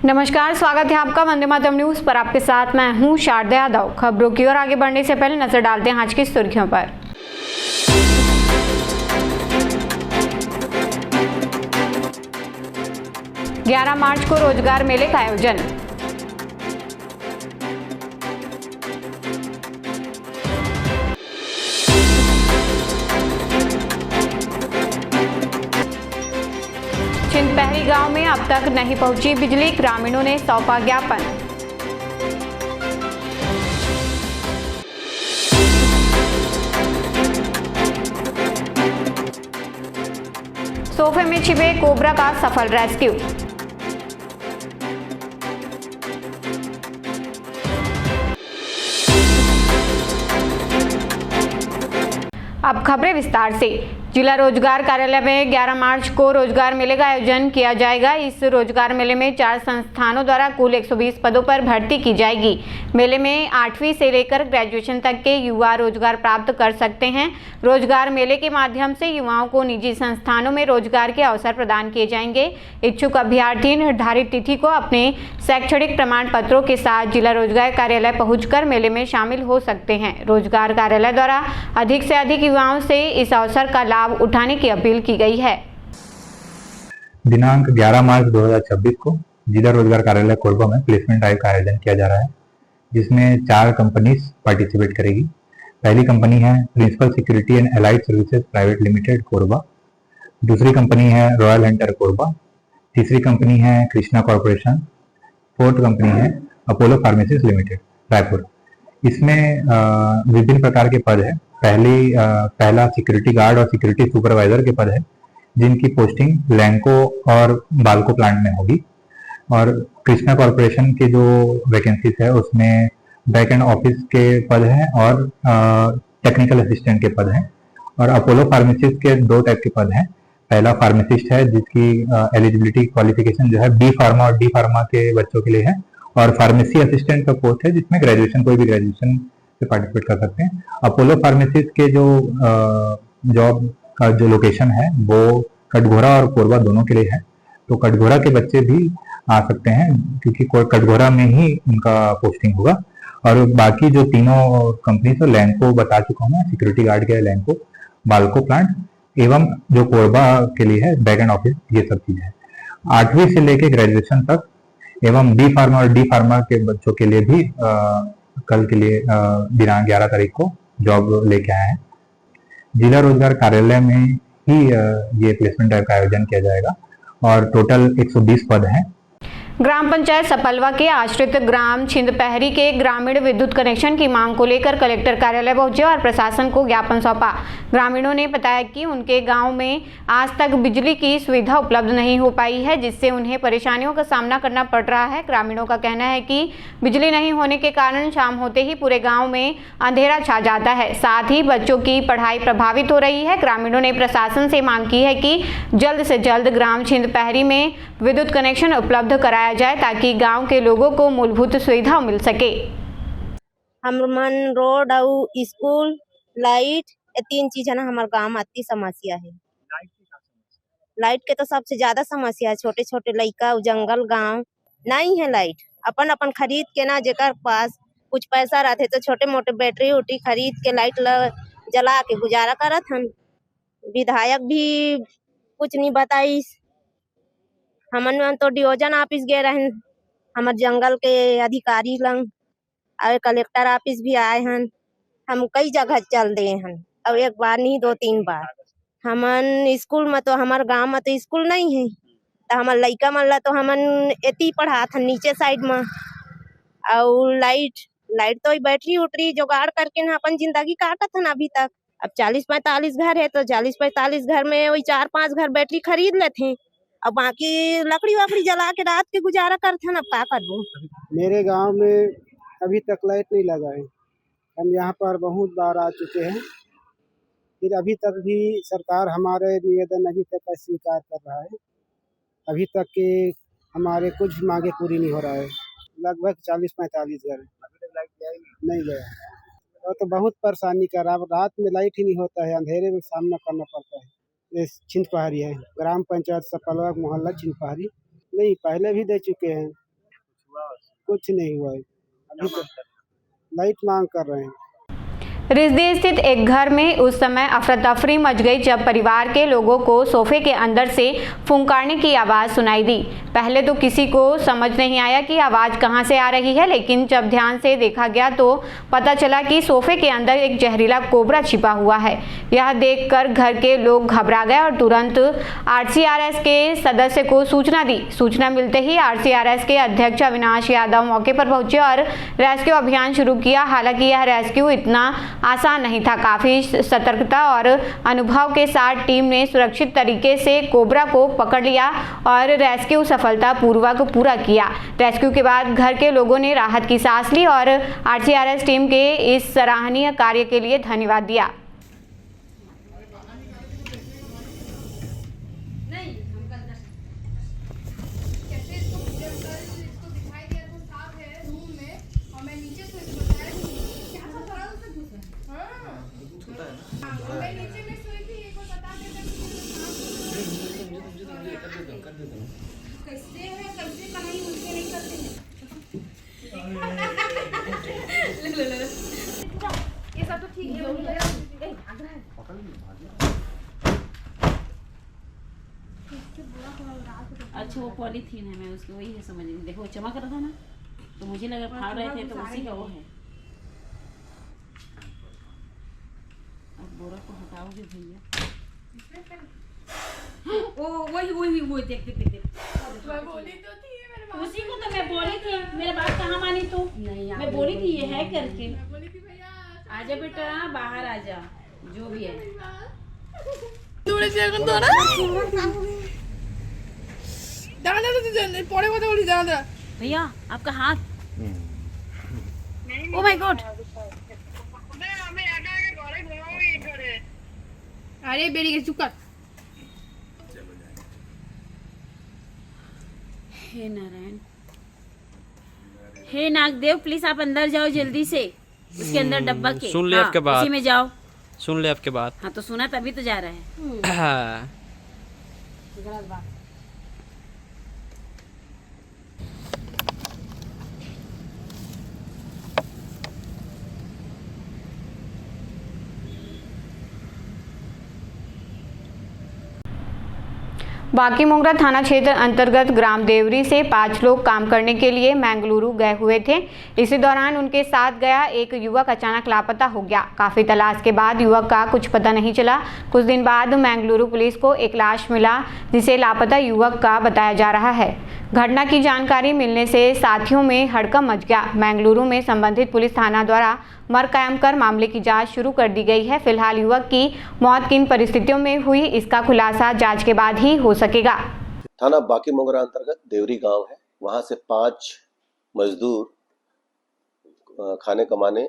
नमस्कार, स्वागत है आपका वंदे मातरम न्यूज पर। आपके साथ मैं हूं शारदा यादव। खबरों की ओर आगे बढ़ने से पहले नजर डालते हैं आज की सुर्खियों पर। ग्यारह मार्च को रोजगार मेले का आयोजन। छिंदपहरी गांव में अब तक नहीं पहुंची बिजली, ग्रामीणों ने सौंपा ज्ञापन। सोफे में छिपे कोबरा का सफल रेस्क्यू। अब खबरें विस्तार से। जिला रोजगार कार्यालय में 11 मार्च को रोजगार मेले का आयोजन किया जाएगा। इस रोजगार मेले में 4 संस्थानों द्वारा कुल 120 पदों पर भर्ती की जाएगी। मेले में 8वीं से लेकर ग्रेजुएशन तक के युवा रोजगार प्राप्त कर सकते हैं। रोजगार मेले के माध्यम से युवाओं को निजी संस्थानों में रोजगार के अवसर प्रदान किए जाएंगे। इच्छुक अभ्यर्थी निर्धारित तिथि को अपने शैक्षणिक प्रमाण पत्रों के साथ जिला रोजगार कार्यालय पहुंचकर मेले में शामिल हो सकते हैं। रोजगार कार्यालय द्वारा अधिक से अधिक युवाओं से इस अवसर का लाभ उठाने की अपील की गई है। दिनांक 11 मार्च 2026 को जिला रोजगार कार्यालय कोरबा में प्लेसमेंट ड्राइव का आयोजन किया जा रहा है, जिसमें 4 कंपनीज पार्टिसिपेट करेगी। पहली कंपनी है Principal Security and Allied Services Private Limited Korba, दूसरी कंपनी है रॉयल हंटर कोरबा, तीसरी कंपनी है कृष्णा कॉर्पोरेशन, फोर्थ कंपनी है अपोलो फार्मेसीज लिमिटेड रायपुर। इसमें विभिन्न प्रकार के पद है। पहला सिक्योरिटी गार्ड और सिक्योरिटी सुपरवाइजर के पद है, जिनकी पोस्टिंग लैंको और बाल्को प्लांट में होगी। और कृष्णा कॉर्पोरेशन के जो वैकेंसीज है उसमें बैक एंड ऑफिस के पद हैं और टेक्निकल असिस्टेंट के पद हैं। और अपोलो फार्मेसिस्ट के 2 टाइप के पद हैं। पहला फार्मासिस्ट है, जिसकी एलिजिबिलिटी क्वालिफिकेशन जो है बी फार्मा और डी फार्मा के बच्चों के लिए है। और फार्मेसी असिस्टेंट का पोस्ट है, जिसमें कोई भी ग्रेजुएशन से पार्टिसिपेट कर सकते हैं। अपोलो फार्मेसिस्ट के जो जॉब का जो लोकेशन है वो कटघोरा और कोरबा दोनों के लिए है। तो कटघोरा के बच्चे भी आ सकते हैं, क्योंकि कटघोरा में ही उनका पोस्टिंग होगा। और बाकी जो तीनों कंपनी तो लैंको बता चुका हूँ, सिक्योरिटी गार्ड के लैंको, बाल्को प्लांट एवं जो कोरबा के लिए है बैक एंड ऑफिस, ये सब चीजें हैं। 8वीं से लेके ग्रेजुएशन तक एवं बी फार्मा और डी फार्मा के बच्चों के लिए भी कल के लिए दिनांक 11 तारीख को जॉब लेके आए हैं। जिला रोजगार कार्यालय में ही ये प्लेसमेंट ड्राइव का आयोजन किया जाएगा और टोटल 120 पद हैं। ग्राम पंचायत सपलवा के आश्रित ग्राम छिंदपहरी के ग्रामीण विद्युत कनेक्शन की मांग को लेकर कलेक्टर कार्यालय पहुंचे और प्रशासन को ज्ञापन सौंपा। ग्रामीणों ने बताया कि उनके गांव में आज तक बिजली की सुविधा उपलब्ध नहीं हो पाई है, जिससे उन्हें परेशानियों का सामना करना पड़ रहा है। ग्रामीणों का कहना है कि बिजली नहीं होने के कारण शाम होते ही पूरे गाँव में अंधेरा छा जाता है, साथ ही बच्चों की पढ़ाई प्रभावित हो रही है। ग्रामीणों ने प्रशासन से मांग की है कि जल्द से जल्द ग्राम छिंदपहरी में विद्युत कनेक्शन उपलब्ध कराया जाए, ताकि गांव के लोगों को मूलभूत सुविधा मिल सके। हमन रोड और स्कूल लाइट, ये 3 चीज है ना हमारे गांव में अति समस्या है। लाइट के तो सबसे ज्यादा समस्या है। छोटे छोटे लड़का जंगल गांव नहीं है लाइट। अपन अपन खरीद के ना, जेकर पास कुछ पैसा रहते तो छोटे मोटे बैटरी उटी खरीद के लाइट जला के गुजारा करत हन। विधायक भी कुछ नहीं बताइस। हमन तो डिवीजन ऑफिस गए रहे, हमारे जंगल के अधिकारी लंग और कलेक्टर ऑफिस भी आए हन। हम कई जगह चल दे हन, अब एक बार नहीं 2-3 बार। हमन स्कूल में तो हमारे गांव में तो स्कूल नहीं है, तो हमारे लड़का मन ला तो हमन एती पढ़ात हन नीचे साइड में। और लाइट तो बैटरी उटरी जुगाड़ करके ना अपन जिंदगी काटत हन अभी तक। अब 40-45 घर है तो 40-45 घर में वही 4-5 घर बैटरी खरीद लेते हैं, अब बाकी लकड़ी वकड़ी जला के रात के गुजारा करते हैं। अब क्या करबो। मेरे गांव में अभी तक लाइट नहीं लगा है। हम यहाँ पर बहुत बार आ चुके हैं, फिर अभी तक भी सरकार हमारे निवेदन अभी तक अस्वीकार कर रहा है। अभी तक के हमारे कुछ मांगे पूरी नहीं हो रहा है। लगभग 40-45 घर नहीं गया और तो बहुत परेशानी कर रहा है। रात में लाइट ही नहीं होता है, अंधेरे में सामना करना पड़ता है। छिंदपहरी है, ग्राम पंचायत सपलवा मोहल्ला छिंदपहरी। नहीं, पहले भी दे चुके हैं। कुछ नहीं हुआ है अभी तक। लाइट मांग कर रहे हैं। रिजदी स्थित एक घर में उस समय अफरा तफरी मच गई जब परिवार के लोगों को सोफे के अंदर से फुंकारने की आवाज़ सुनाई दी। पहले तो किसी को समझ नहीं आया कि आवाज़ कहां से आ रही है, लेकिन जब ध्यान से देखा गया तो पता चला कि सोफे के अंदर एक जहरीला कोबरा छिपा हुआ है। यह देखकर घर के लोग घबरा गए और तुरंत आरसीआरएस के सदस्य को सूचना दी। सूचना मिलते ही आरसीआरएस के अध्यक्ष अविनाश यादव मौके पर पहुंचे और रेस्क्यू अभियान शुरू किया। हालांकि यह रेस्क्यू इतना आसान नहीं था। काफी सतर्कता और अनुभव के साथ टीम ने सुरक्षित तरीके से कोबरा को पकड़ लिया और रेस्क्यू सफलतापूर्वक पूरा किया। रेस्क्यू के बाद घर के लोगों ने राहत की सांस ली और आरसीआरएस टीम के इस सराहनीय कार्य के लिए धन्यवाद दिया। ये सब तो ठीक है। अच्छा वो पॉलीथीन है, मैं उसको वही है समझ नहीं। देखो चमक रहा था ना तो मुझे लगा फाड़ रहे थे तो उसी का वो है। अब बोरा को हटाओगे भैया। ओ वही देख मैं बोली तो थी मेरे बात। उसी को तो मैं बोली थी, मेरे बात कहाँ मानी तू? मैं बोली थी ये है करके। मैं बोली थी भैया आजा बेटा बाहर आजा, जो भी है। দূরে যে এখন তোরা দাঁড়া দাঁড়া পরে কথা বলি দাঁড়া। भैया आपका हाथ। Oh my God. अरे बेरिए चुप कर। हे नारायण, हे नागदेव प्लीज आप अंदर जाओ जल्दी से। उसके अंदर डब्बा के सुन ले आपके बात। उसी में जाओ। सुन ले आपके बात। हाँ तो सुना तभी तो जा रहा है। बाकी मोंगरा थाना क्षेत्र अंतर्गत ग्राम देवरी से 5 लोग काम करने के लिए मैंगलुरु गए हुए थे। इसी दौरान उनके साथ गया एक युवक अचानक लापता हो गया। काफ़ी तलाश के बाद युवक का कुछ पता नहीं चला। कुछ दिन बाद मैंगलुरु पुलिस को एक लाश मिला जिसे लापता युवक का बताया जा रहा है। घटना की जानकारी मिलने से साथियों में हड़कंप मच गया। मैंगलुरु में संबंधित पुलिस थाना द्वारा मर्ग कायम कर मामले की जांच शुरू कर दी गई है। फिलहाल युवक की मौत किन परिस्थितियों में हुई इसका खुलासा जांच के बाद ही हो सकेगा। थाना बाकी मोंगरा अंतर्गत देवरी गांव है, वहां से 5 मजदूर खाने कमाने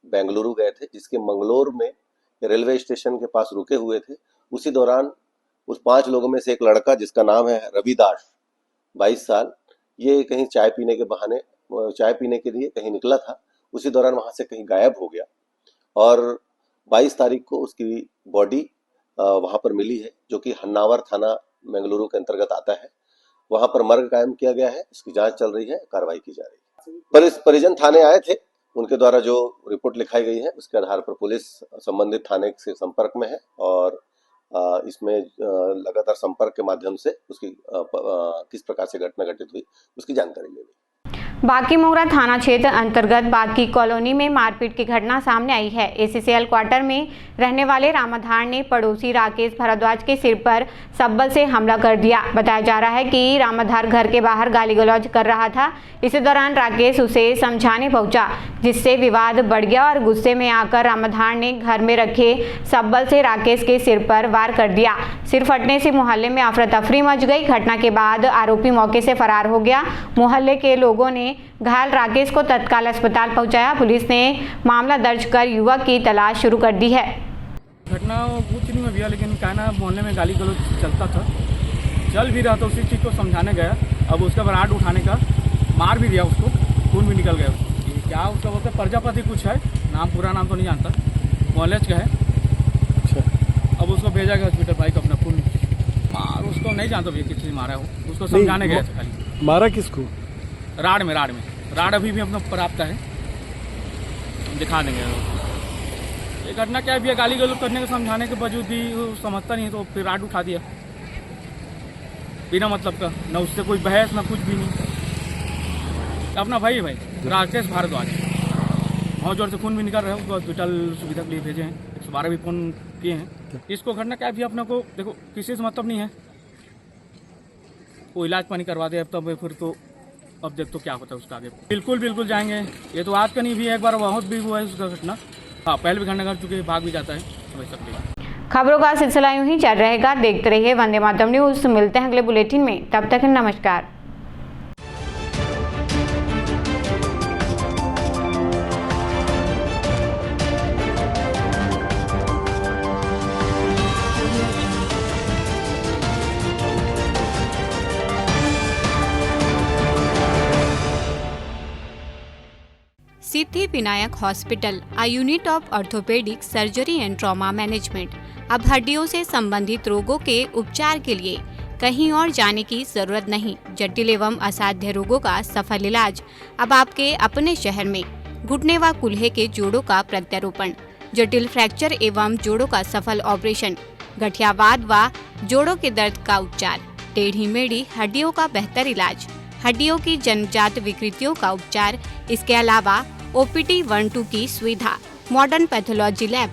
बेंगलुरु गए थे, जिसके मंगलोर में रेलवे स्टेशन के पास रुके हुए थे। उसी दौरान उस 5 लोगों में से एक लड़का जिसका नाम है रविदास 22 साल, ये कहीं चाय पीने के लिए कहीं निकला था। उसी दौरान वहां से कहीं गायब हो गया और 22 तारीख को उसकी बॉडी वहां पर मिली है, जो कि हन्नावर थाना बेंगलुरु के अंतर्गत आता है। वहां पर मर्ग कायम किया गया है, इसकी जांच चल रही है, कार्रवाई की जा रही है। परिजन थाने आए थे, उनके द्वारा जो रिपोर्ट लिखाई गई है उसके आधार पर पुलिस संबंधित थाने से संपर्क में है और इसमें लगातार संपर्क के माध्यम से उसकी किस प्रकार से घटना घटित हुई उसकी जानकारी ले ली। बाकी मोंगरा थाना क्षेत्र अंतर्गत बाकी कॉलोनी में मारपीट की घटना सामने आई है। एसीसीएल क्वार्टर में रहने वाले रामाधार ने पड़ोसी राकेश भारद्वाज के सिर पर सब्बल से हमला कर दिया। बताया जा रहा है कि रामाधार घर के बाहर गाली गलौज कर रहा था। इसी दौरान राकेश उसे समझाने पहुंचा, जिससे विवाद बढ़ गया और गुस्से में आकर रामाधार ने घर में रखे सब्बल से राकेश के सिर पर वार कर दिया। सिर फटने से मोहल्ले में अफरा तफरी मच गई। घटना के बाद आरोपी मौके से फरार हो गया। मोहल्ले के लोगों ने घायल राकेश को तत्काल अस्पताल पहुंचाया। पुलिस ने मामला दर्ज कर युवक की तलाश शुरू कर दी है। घटना भूत नहीं में भी है, लेकिन कहना मोहल्ले में गाली गलौज चलता था, चल भी रहा था। उसी चीज़ को समझाने गया, अब उसका बराट उठाने का मार भी दिया, उसको खून भी निकल गया। क्या उसका बोलते प्रजापति कुछ है नाम, पूरा नाम तो नहीं जानता, मोहल्ले का है। अच्छा, अब उसको भेजा गया हॉस्पिटल। भाई को अपना खून मार, उसको नहीं जानता भैया किस चीज़ मारा है, उसको समझाने गया था। खाली मारा किसको? राड में राड अभी भी अपना प्राप्त है, दिखा देंगे। ये घटना क्या है भैया, गाली गलौज करने के समझाने के बावजूद भी वो समझता नहीं है, तो फिर राड उठा दिया बिना मतलब का, ना उससे कोई बहस ना कुछ भी नहीं। अपना भाई है भाई, राकेश भारद्वाज, बहुत जोर से खून भी निकल रहा है, उसको हॉस्पिटल सुविधा के लिए भेजे हैं, 112 भी फोन किए हैं। इसको घटना क्या है भैया, अपना को देखो किसी से मतलब नहीं है, वो इलाज पानी करवा दे, अब तब फिर तो अब देख तो क्या होता है उसका आगे। बिल्कुल बिल्कुल जाएंगे, ये तो आज का नहीं भी है, एक बार बहुत भी हुआ है उसका घटना। हाँ, पहले भी घटना कर चुके हैं, भाग भी जाता है, समझ सकते हैं। खबरों का सिलसिला यूं ही चल रहेगा, देखते रहिए वंदे मातरम न्यूज। मिलते हैं अगले बुलेटिन में, तब तक नमस्कार। Siddhi Vinayak hospital, a unit of orthopaedic surgery and trauma management. अब हड्डियों से संबंधित रोगों के उपचार के लिए कहीं और जाने की जरूरत नहीं। जटिल एवं असाध्य रोगों का सफल इलाज अब आपके अपने शहर में। घुटने व कूल्हे के जोड़ों का प्रत्यारोपण, जटिल फ्रैक्चर एवं जोड़ों का सफल ऑपरेशन, गठियावाद व जोड़ों के दर्द का उपचार, टेढ़ी मेढ़ी हड्डियों का बेहतर इलाज, हड्डियों की जन्मजात विकृतियों का उपचार। इसके अलावा OPD 1-2 की सुविधा, modern pathology lab,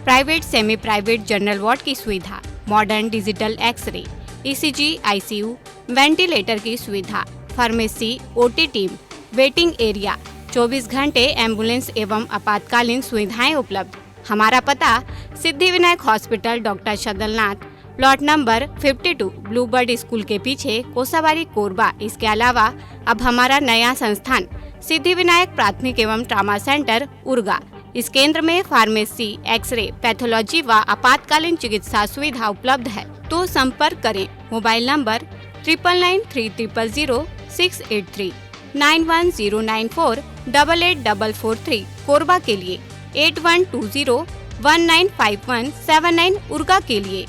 private semi private general ward की सुविधा, modern digital x ray, ECG, ICU, ventilator की सुविधा, pharmacy, OT team, waiting area, 24 घंटे एम्बुलेंस एवं आपातकालीन सुविधाएं उपलब्ध। हमारा पता Siddhi Vinayak hospital, doctor Shadalnath, plot number 52, bluebird school के पीछे, कोसाबारी, कोरबा। इसके अलावा अब हमारा नया संस्थान सिद्धि विनायक प्राथमिक एवं ट्रामा सेंटर, उर्गा। इस केंद्र में फार्मेसी, एक्सरे, पैथोलॉजी व आपातकालीन चिकित्सा सुविधा उपलब्ध है। तो संपर्क करें। मोबाइल नंबर 9993000683, 9109488443, कोरबा के लिए 8120195179, उर्गा के लिए